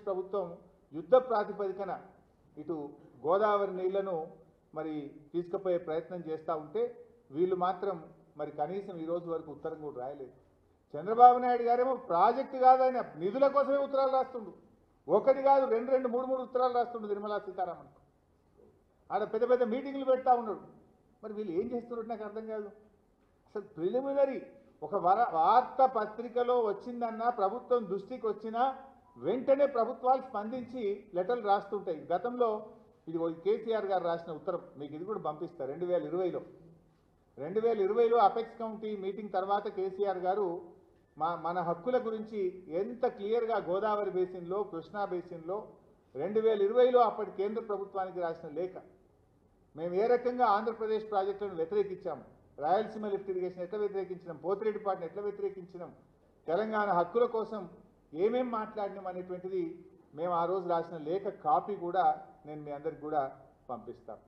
ప్రభుత్వం యుద్ధ ప్రాతిపదికన ఇటు గోదావరి నీళ్లను మరి తీసుకుపోయే ప్రయత్నం చేస్తూ ఉంటే వీళ్ళు మాత్రం మరి కనీసం ఈ రోజు వరకు ఉత్తరం కూడా రాయలేదు. చంద్రబాబు నాయుడు గారేమో ప్రాజెక్టు కాదని నిధుల కోసమే ఉత్తరాలు రాస్తుండు. ఒకటి కాదు, రెండు మూడు ఉత్తరాలు రాస్తుండు నిర్మలా సీతారామన్. ఆడ పెద్ద పెద్ద మీటింగ్లు పెడతా ఉన్నాడు. మరి వీళ్ళు ఏం చేస్తున్నారు నాకు అర్థం కాదు. అసలు ప్రిలిమినరీ ఒక వార్తా పత్రికలో వచ్చిందన్నా ప్రభుత్వం దృష్టికి వచ్చినా వెంటనే ప్రభుత్వాలు స్పందించి లెటర్లు రాస్తుంటాయి. గతంలో ఇది కేసీఆర్ గారు రాసిన ఉత్తరం మీకు ఇది కూడా పంపిస్తారు. 2020లో అపెక్స్ కౌంటీ మీటింగ్ తర్వాత కేసీఆర్ గారు మన హక్కుల గురించి ఎంత క్లియర్గా గోదావరి బేసిన్లో కృష్ణా బేసిన్లో 2020లో అప్పటి కేంద్ర ప్రభుత్వానికి రాసిన లేఖ, మేము ఏ రకంగా ఆంధ్రప్రదేశ్ ప్రాజెక్టులను వ్యతిరేకించాము, రాయలసీమ లిఫ్ట్ ఇరిగేషన్ ఎట్లా వ్యతిరేకించినాం, పోతిరెడ్డిపాటిని ఎట్లా వ్యతిరేకించినాం, తెలంగాణ హక్కుల కోసం ఏమేం మాట్లాడినాం అనేటువంటిది మేము ఆ రోజు రాసిన లేఖ కాపీ కూడా నేను మీ అందరికి కూడా పంపిస్తాను.